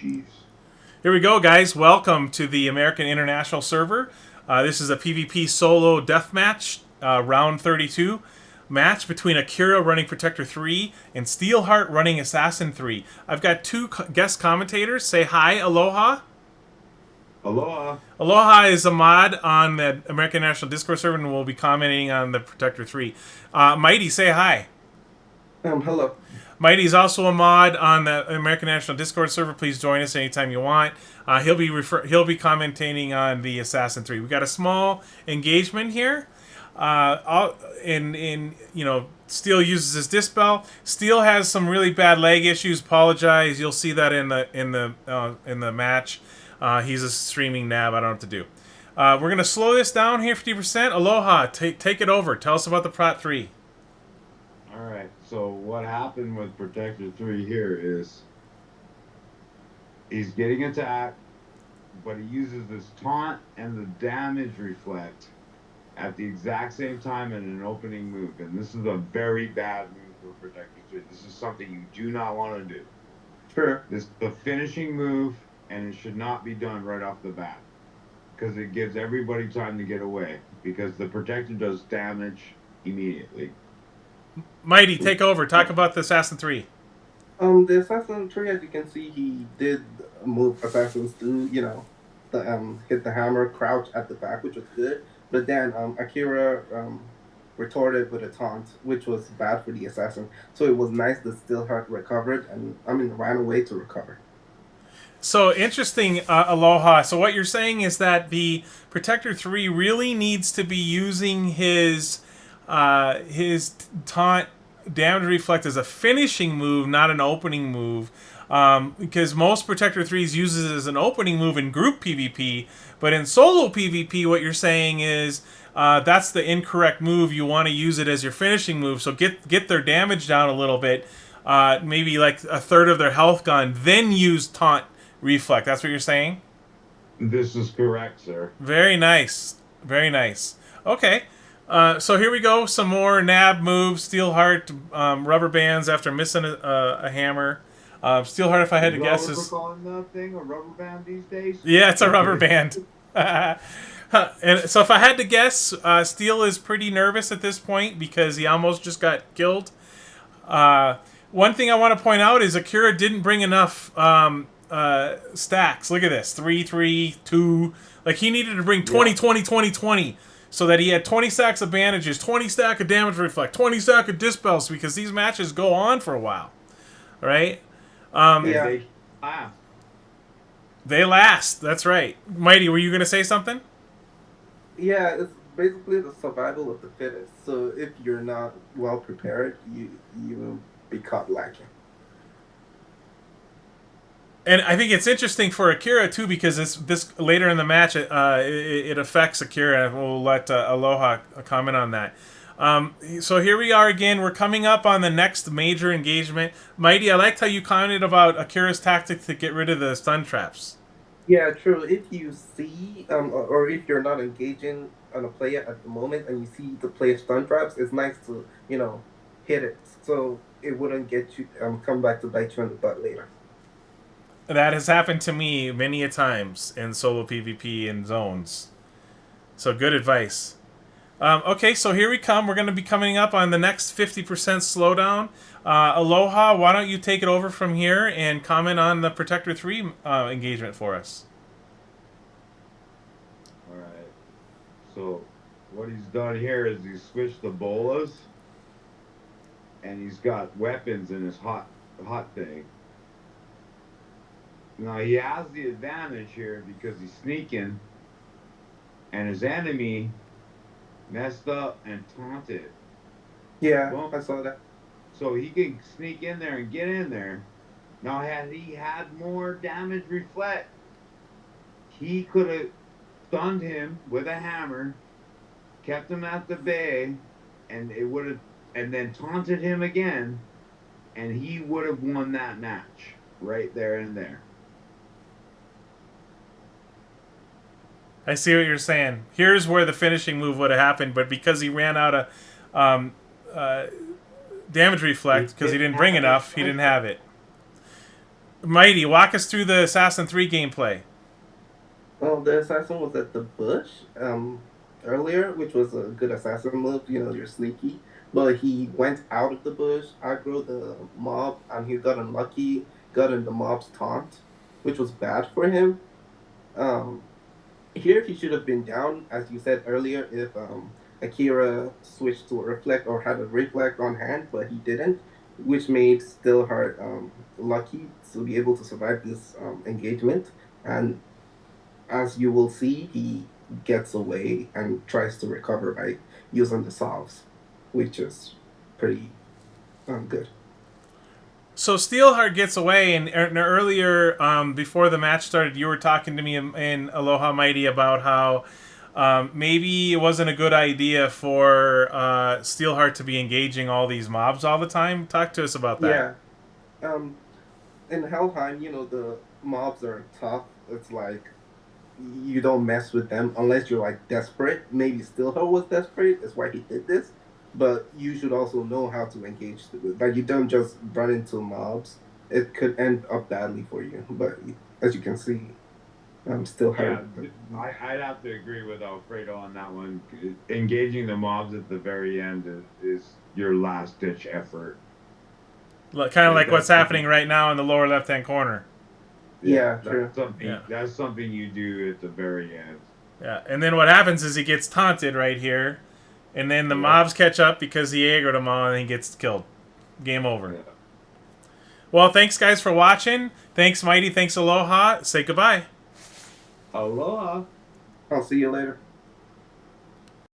Jeez. Here we go, guys. Welcome to the American International server. This is a PvP solo deathmatch, round 32 match between Akira running Protector 3 and Steelheart running Assassin 3. I've got two guest commentators. Say hi, aloha. Aloha. Aloha is a mod on the American National Discord server and will be commenting on the Protector 3. Mighty, say hi. Hello. Mighty is also a mod on the American National Discord server. Please join us anytime you want. He'll be commentating on the Assassin 3. We got a small engagement here. Steel uses his dispel. Steel has some really bad leg issues. Apologize. You'll see that in the match. He's a streaming nab. I don't know what to do. We're gonna slow this down here 50%. Aloha, take it over. Tell us about the Prot 3. All right. So what happened with Protector 3 here is he's getting attacked, but he uses this taunt and the damage reflect at the exact same time in an opening move. And this is a very bad move for Protector 3. This is something you do not want to do. Sure. This is the finishing move, and it should not be done right off the bat because it gives everybody time to get away because the Protector does damage immediately. Mighty, take over. Talk about the Assassin 3. The Assassin 3, as you can see, he did move Assassins to, hit the hammer, crouch at the back, which was good. But then Akira retorted with a taunt, which was bad for the Assassin. So it was nice that Steelheart recovered and, ran away to recover. So interesting, Aloha. So what you're saying is that the Protector 3 really needs to be using his taunt damage reflect as a finishing move, not an opening move. Because most Protector 3s uses it as an opening move in group PvP, but in solo PvP, what you're saying is that's the incorrect move. You want to use it as your finishing move. So get their damage down a little bit, maybe like a third of their health gone, then use taunt reflect. That's what you're saying? This is correct, sir. Very nice. Very nice. Okay. So here we go. Some more nab moves. Steelheart, rubber bands after missing a hammer. Steelheart, if I had to guess, is calling that thing a rubber band these days. Yeah, it's a rubber band. And so if I had to guess, Steel is pretty nervous at this point because he almost just got killed. One thing I want to point out is Akira didn't bring enough stacks. Look at this. 3, 3, 2. Like, he needed to bring 20, 20, 20, 20. So that he had 20 stacks of bandages, 20 stack of damage reflect, 20 stack of dispels, because these matches go on for a while. Right? They last. They last. That's right. Mighty, were you going to say something? Yeah, it's basically the survival of the fittest. So if you're not well prepared, you will be caught lacking. And I think it's interesting for Akira too because this later in the match it affects Akira. We'll let Aloha comment on that. So here we are again. We're coming up on the next major engagement. Mighty, I liked how you commented about Akira's tactic to get rid of the stun traps. Yeah, true. If you see, or if you're not engaging on a player at the moment and you see the player stun traps, it's nice to, hit it so it wouldn't get you, come back to bite you in the butt later. That has happened to me many a times in solo PvP and zones. So good advice. Okay, so here we come. We're going to be coming up on the next 50% slowdown. Aloha, why don't you take it over from here and comment on the Protector 3 engagement for us? Alright. So, what he's done here is he's switched the bolas, and he's got weapons in his hot thing. Now, he has the advantage here because he's sneaking, and his enemy messed up and taunted. Yeah, Well, I saw that. so he can sneak in there and get in there. Now, had he had more damage reflect, he could have stunned him with a hammer, kept him at the bay, and it would have, and then taunted him again, and he would have won that match right there and there. I see what you're saying. Here's where the finishing move would have happened, but because he ran out of damage reflect, because he didn't bring enough, he didn't have it. Mighty, walk us through the Assassin 3 gameplay. Well, the assassin was at the bush earlier, which was a good assassin move. You're sneaky. But he went out of the bush, aggro the mob, and he got unlucky, got in the mob's taunt, which was bad for him. Um, Here he should have been down, as you said earlier, if Akira switched to a reflect or had a reflect on hand, but he didn't, which made Steelheart lucky to be able to survive this engagement. And as you will see, he gets away and tries to recover by using the salves, which is pretty good. So Steelheart gets away, and earlier, before the match started, you were talking to me in Aloha Mighty about how maybe it wasn't a good idea for Steelheart to be engaging all these mobs all the time. Talk to us about that. Yeah. Um, in Helheim, the mobs are tough. It's like you don't mess with them unless you're like desperate. Maybe Steelheart was desperate, that's why he did this. But you should also know how to engage. Like you don't just run into mobs. It could end up badly for you. But as you can see, I'm still Yeah, hurt. I'd have to agree with Alfredo on that one. Engaging the mobs at the very end is your last ditch effort. Kind of like what's That's happening right now in the lower left hand corner. Yeah, true. That's something you do at the very end. Yeah, and then what happens is he gets taunted right here, and then the mobs catch up because he aggroed them all, and he gets killed. Game over. Yeah. Well, thanks guys for watching. Thanks Mighty. Thanks Aloha. Say goodbye. Aloha. I'll see you later.